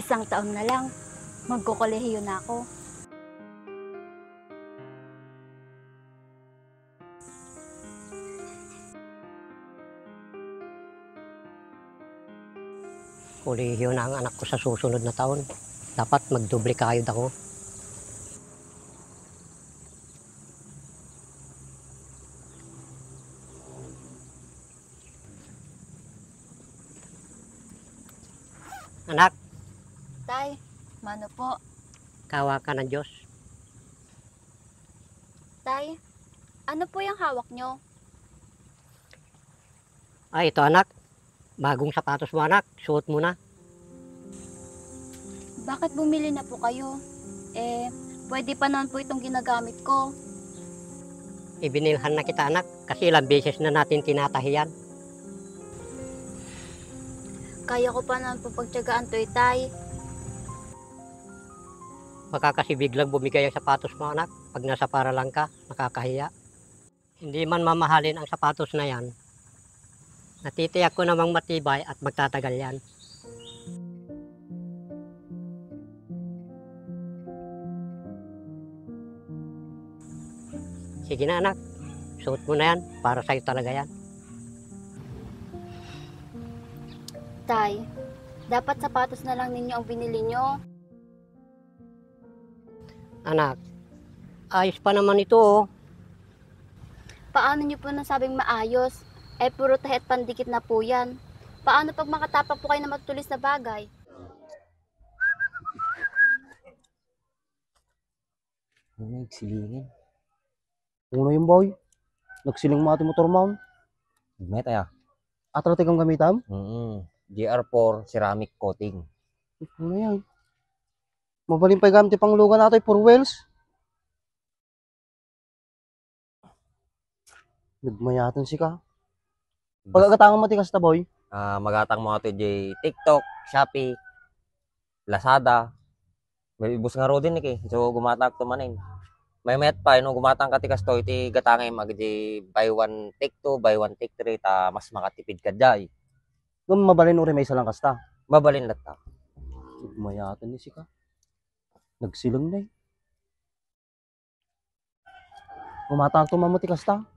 Isang taon na lang, magkukolehiyo na ako. Kolehiyo na ang anak ko sa susunod na taon. Dapat magdoble kayod ako. Anak, Tay, mano po? kawa ka ng Diyos. Tay, ano po yung hawak nyo? Ay, ito anak. Bagong sapatos mo anak. Suot mo na. Bakit bumili na po kayo? Pwede pa naman po itong ginagamit ko. Ibinilhan na kita anak. Kasi ilang beses na natin tinatahiyan. Kaya ko pa naman po pagtyagaan to, Tay. Baka kasi biglang bumigay ang sapatos mo anak. Pag nasa paralan ka, nakakahiya. Hindi man mamahalin ang sapatos na yan. Natitiyak ko namang matibay at magtatagal yan. Sige na anak, suot mo na yan. Para sa'yo talaga yan. Tay, dapat sapatos na lang ninyo ang binili nyo. Anak, ayos pa naman ito oh. Paano nyo po nasabing maayos? Puro tahi at pandikit na po yan. Paano pag makatapak po kayo na matutulis na bagay? Ano nagsilingin? Uno yung boy. Nagsiling mo ating motor mount. Meta ya. Atro tikang gamitam? GR4 ceramic coating. Ano yan? Mabaling pa gamit pang lugan natin for wheels. Nagmayatan si ka. Pagkakatangan mo tikas ta boy. Magatang mo ato di TikTok, Shopee, Lazada. May ibus nga ro din eh. So gumatag to manin. May met pa no gumatang ka tikas to iti gatangay mag di buy one take two, buy one take three ta mas makatipid ka jay. Gum mabalin uri may isa lang kasta. Mabalin latta. Nagmayatan ni si ka. Nagsilang na eh. Gumatang to mamuti kasta.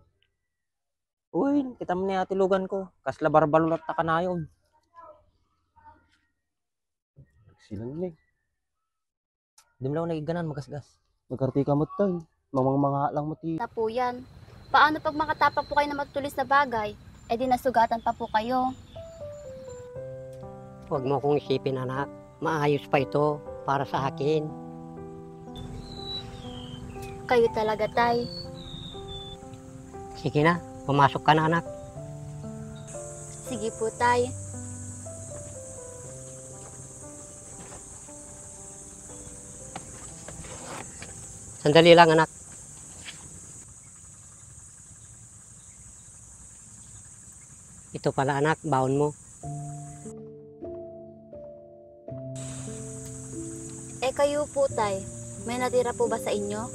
Uy, kita mo ni ati lugan ko. Kasla barbalot ta kanayon. Nagsilang na eh. Di mo lang nagiganan magasgas. Nagkartika mo tayo. Mga lang mo ti. Na po yan. Paano pag makatapak po kayo na matutulis na bagay? Di nasugatan pa po kayo. Huwag mo kong isipin anak. Maayos pa ito para sa akin. Kayo talaga, Tay. Sige na, pumasok ka na anak. Sige po, Tay. Sandali lang anak. Ito pala anak, baon mo. Kayo po, Tay. May natira po ba sa inyo?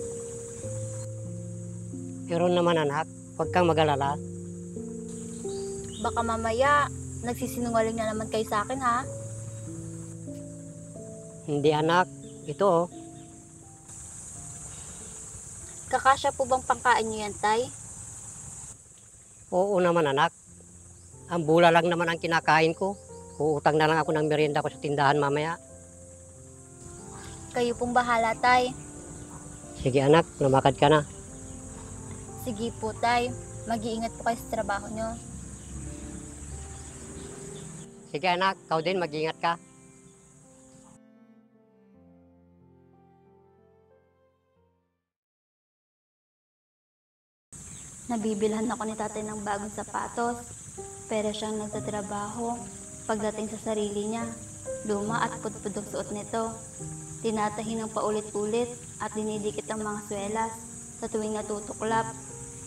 Meron naman anak, huwag kang mag-alala. Baka mamaya, nagsisinungaling na naman kayo sa akin, ha? Hindi anak, ito oh. Kakasya po bang pangkain nyo yan, Tay? Oo naman anak. Ang bula lang naman ang kinakain ko. Uutang na lang ako ng merienda ko sa tindahan mamaya. Kayo pong bahala, Tay. Sige anak, lumakad ka na. Sige po, Tay. Mag-iingat po kayo sa trabaho nyo. Sige anak, kau din mag-ingat ka. Nabibilhan ako ni tatay ng bagong sapatos. Pero siyang nagtatrabaho. Pagdating sa sarili niya, luma at pudpudong suot nito. Tinatahi ng paulit-ulit at dinidikit ang mga swelas. Sa tuwing natutuklap,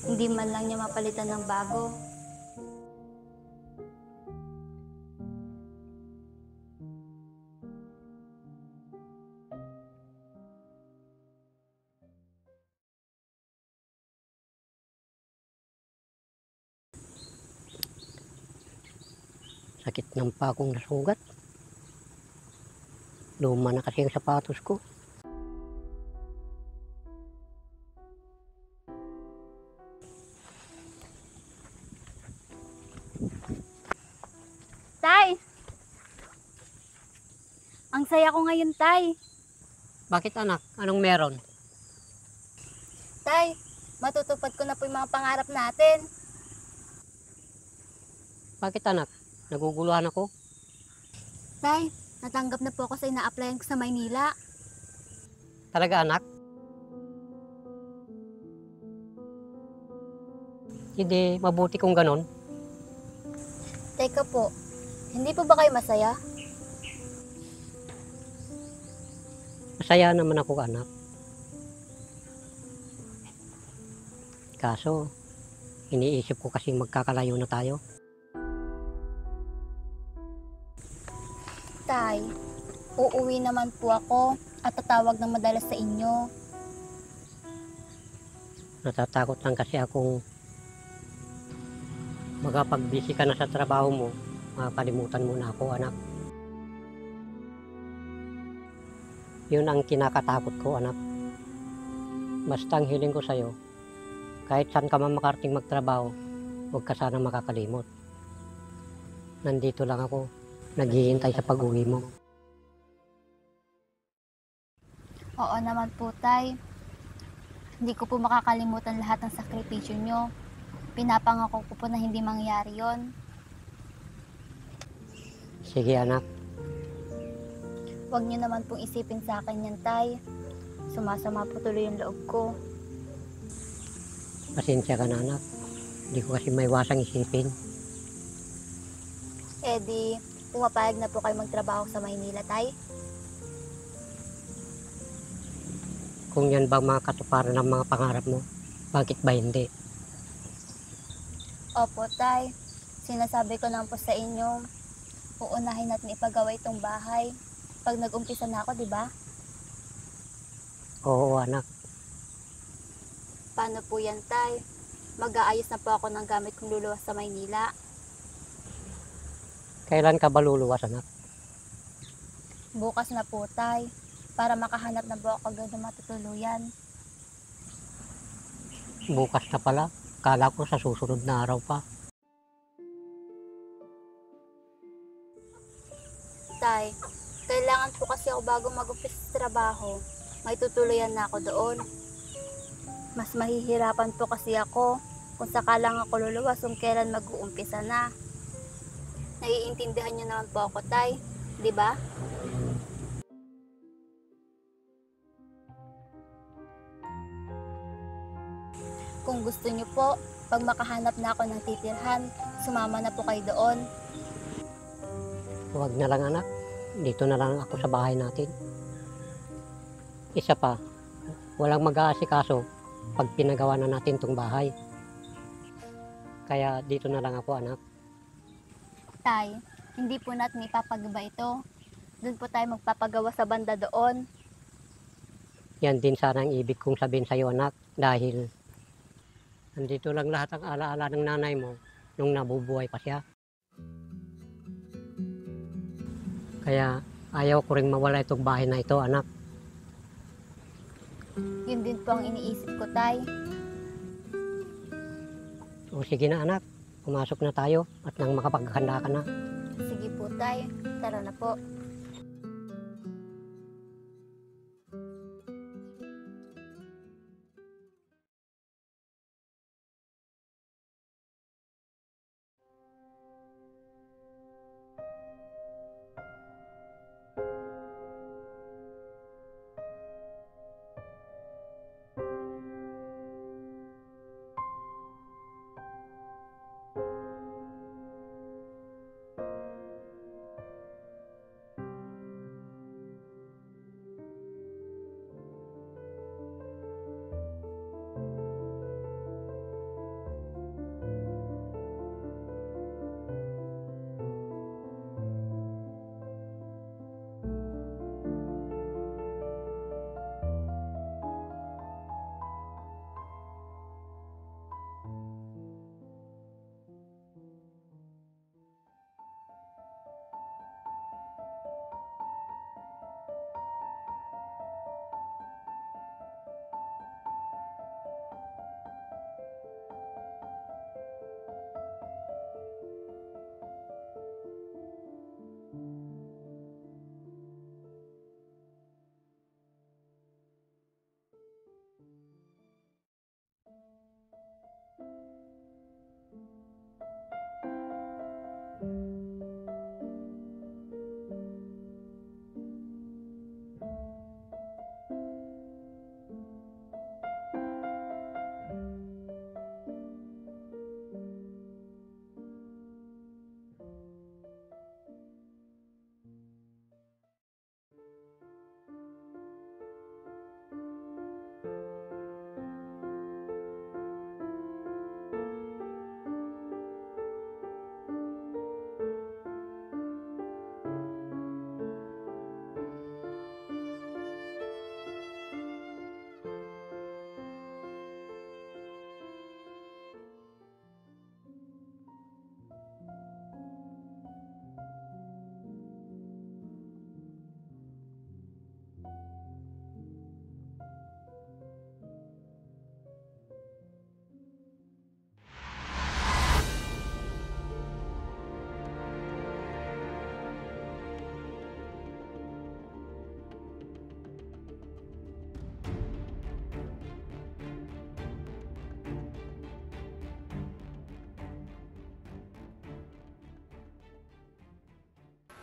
hindi man lang niya mapalitan ng bago. Sakit ng pa akong nasugat. Luma na kasi ang sapatos ko. Tay! Ang saya ko ngayon, Tay. Bakit anak? Anong meron? Tay, matutupad ko na po yung mga pangarap natin. Bakit anak? Naguguluhan ako? Tay, natanggap na po ako sa ina-applyan ko sa Maynila. Talaga anak? Hindi, mabuti kung ganon. Teka po, hindi po ba kayo masaya? Masaya naman ako anak. Kaso, iniisip ko kasi magkakalayo na tayo. Tay, uuwi naman po ako at tatawag ng madalas sa inyo. Natatakot lang kasi akong magkapag-busy ka na sa trabaho mo, makakalimutan mo na ako anak. Yun ang kinakatakot ko anak. Basta ang hiling ko sa'yo, kahit saan ka man makarating magtrabaho, huwag ka sana makakalimot. Nandito lang ako, naghihintay sa pag-uwi mo. Oo naman po, Tay. Hindi ko po makakalimutan lahat ng sakripisyo nyo. Pinapangako ko po na hindi mangyari yon. Sige anak, Huwag nyo naman pong isipin sa akin yan, Tay. Sumasama po tuloy yung loob ko. pasensya ka na anak. Hindi ko kasi maiwasang isipin. Eh di, pumapayag na po kayo magtrabaho sa Maynila, Tay. Kung yan bang mga katuparan ng mga pangarap mo, bakit ba hindi? Opo, Tay. Sinasabi ko naman po sa inyo, uunahin natin ipagawa itong bahay. Pag nag-umpisa na ako, di ba? Oo anak, Paano po yan, Tay? Mag-aayos na po ako ng gamit kong luluwas sa Maynila. kailan ka ba luluwas anak? Bukas na po, Tay. Para makahanap na po ako agad ng matutuluyan. Bukas na pala, kala ko sa susunod na araw pa. Tay, kailangan po kasi ako bago mag-umpisa sa trabaho. May tutuluyan na ako doon. Mas mahihirapan po kasi ako kung sakalang ako luluwas kung kailan mag-uumpisa na. Naiintindihan niyo naman po ako, Tay. Di ba? Kung gusto niyo po, pag makahanap na ako ng titirhan, sumama na po kayo doon. Huwag na lang anak, dito na lang ako sa bahay natin. Isa pa, walang mag-aasikaso pag pinagawa na natin tong bahay. Kaya dito na lang ako anak. Tay, hindi po natin ipapagawa ito. Doon po tayo magpapagawa sa banda doon. Yan din sana ang ibig kong sabihin sa'yo anak, dahil nandito lang lahat ang alaala ng nanay mo nung nabubuhay pa siya. Kaya ayaw ko ring mawala itong bahay na ito anak. Yun din po ang iniisip ko, Tay. O sige na anak, pumasok na tayo at nang makapaghanda ka na. Sige po, Tay. Tara na po.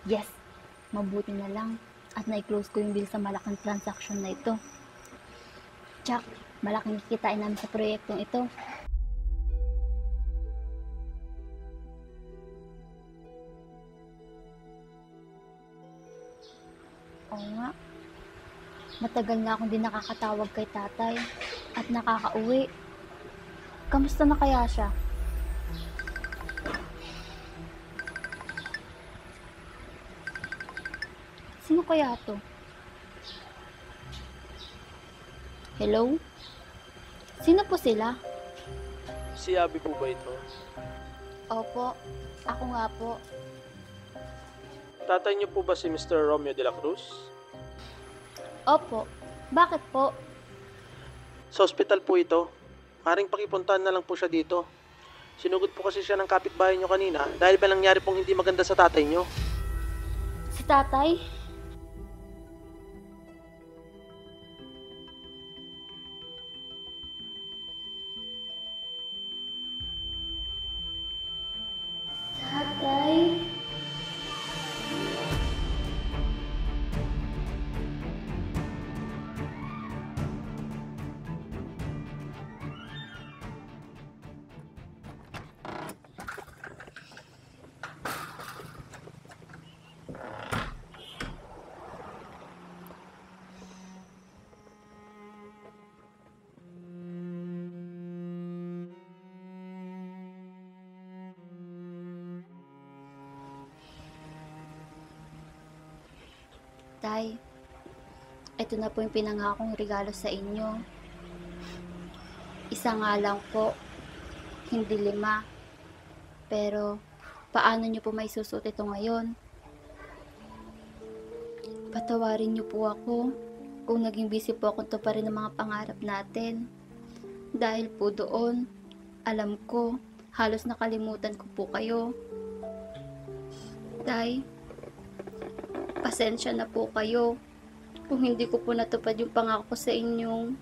Yes, mabuti na lang at na-close ko yung bill sa malaking transaksyon na ito. Tsak, malaking kikitain namin sa proyektong ito. Oo nga, matagal na akong di nakakatawag kay tatay at nakakauwi. Kamusta na kaya siya? Sino kaya to? Hello? Sino po sila? Si Abby po ba ito? Opo, ako nga po. Tatay niyo po ba si Mr. Romeo de la Cruz? Opo, bakit po? Sa ospital po ito. Maring pakipuntahan na lang po siya dito. Sinugod po kasi siya ng kapitbahay niyo kanina dahil ba nangyari pong hindi maganda sa tatay niyo. Si tatay? Tatay? Tay, ito na po yung pinangakong regalo sa inyo. Isa nga lang po, hindi 5. Pero, paano nyo po may susuot ito ngayon? Patawarin nyo po ako kung naging busy po akong tuparin ng mga pangarap natin. Dahil po doon, alam ko, halos nakalimutan ko po kayo. Tay, pasensya na po kayo kung hindi ko po natupad yung pangako ko sa inyong.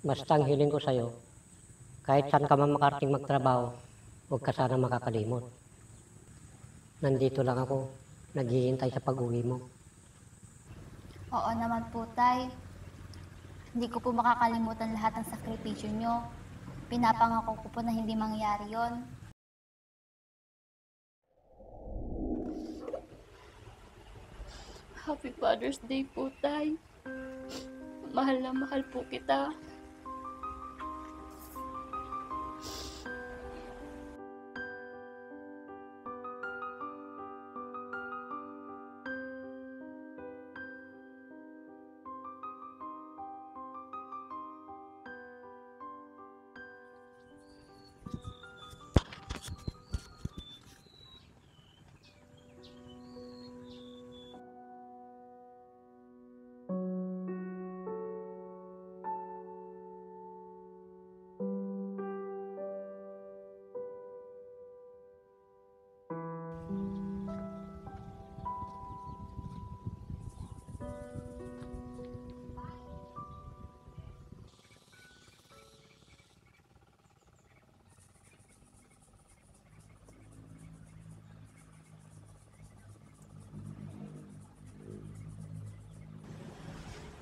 Basta ang hiling ko sa'yo, kahit saan ka man makarating magtrabaho, huwag ka sana makakalimot. Nandito lang ako, naghihintay sa pag-uwi mo. Oo naman po, Tay. Hindi ko po makakalimutan lahat ng sakripisyo nyo. Pinapangako ko po na hindi mangyayari yon. Happy Father's Day po, Tay. Mahal na mahal po kita.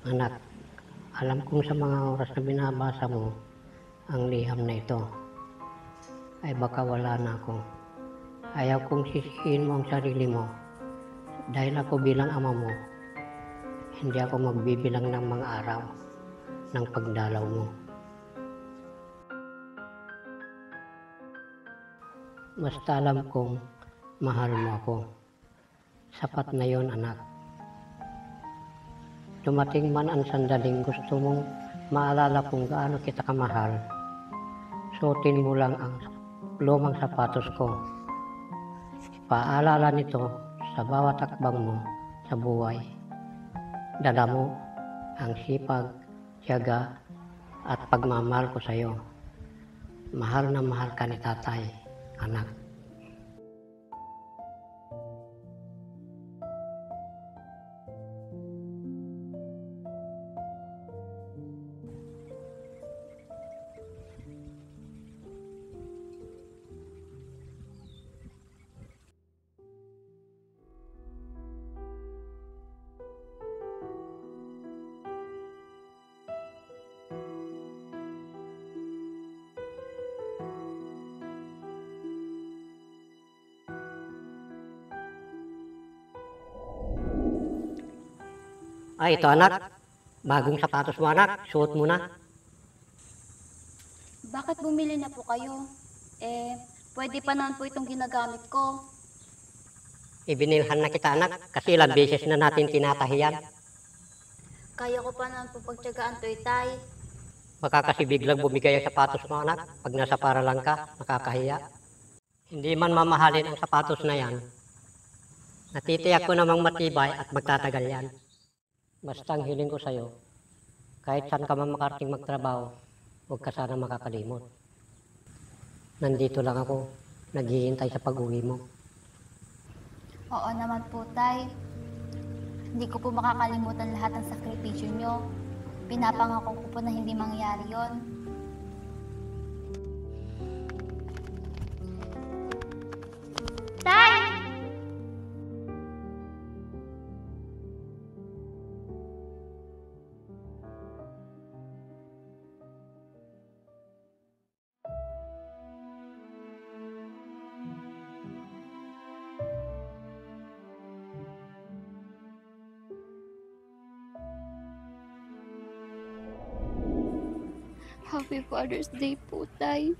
Anak, alam kong sa mga oras na binabasa mo ang liham na ito, ay baka wala na ako. Ayaw kong sisihin mo ang sarili mo dahil ako bilang ama mo, hindi ako magbibilang ng mga araw ng pagdalaw mo. Basta alam kong mahal mo ako. Sapat na yon, anak. Dumating man ang sandaling gusto mong maalala kung gaano kita kamahal, suotin mo lang ang lumang sapatos ko. Paalala nito sa bawat akbang mo sa buhay. Dala mo ang sipag, tiyaga at pagmamahal ko sa iyo. Mahal na mahal ka ni tatay, anak. Ay, ito anak. Bagong sapatos mo anak. Suot mo na. Bakit bumili na po kayo? Pwede pa naman po itong ginagamit ko. Ibinilhan na kita anak. Kasi ilang beses na natin tinatahiyan. Kaya ko pa naman po pagtyagaan to, Tay. Baka kasi biglang bumigay ang sapatos mo anak. Pag nasa paralan ka, nakakahiya. Hindi man mamahalin ang sapatos na yan. Natitiyak ko namang matibay at magtatagal yan. Basta ang hiling ko sa'yo, kahit saan ka man makarating magtrabaho, huwag ka sana makakalimot. Nandito lang ako, naghihintay sa pag-uwi mo. Oo naman po, Tay. Hindi ko po makakalimutan lahat ng sakripisyo nyo. Pinapangako ko po na hindi mangyari yon. Tay! Happy Father's Day po, Tay.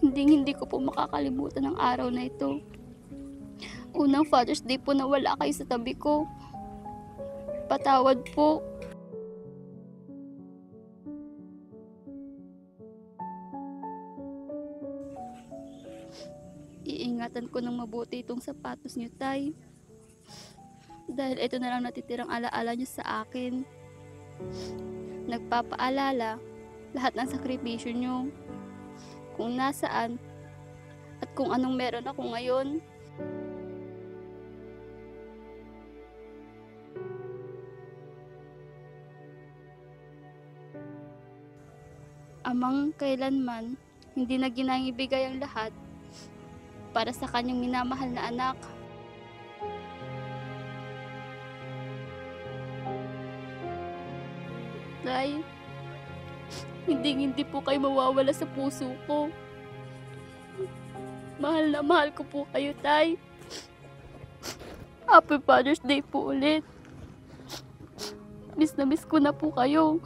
Hindi ko po makakalimutan ang araw na ito. Unang Father's Day po na wala kayo sa tabi ko. Patawad po. Iingatan ko ng mabuti itong sapatos niyo, Tay. Dahil ito na lang natitirang alaala niyo sa akin. Nagpapaalala lahat ng sakripisyo nyo, kung nasaan, at kung anong meron ako ngayon. Amang kailanman, hindi na ginangibigay ang lahat para sa kanyang minamahal na anak. Tay, hindi po kayo mawawala sa puso ko. Mahal na mahal ko po kayo, Tay. Happy Father's Day po ulit. Miss na miss ko na po kayo.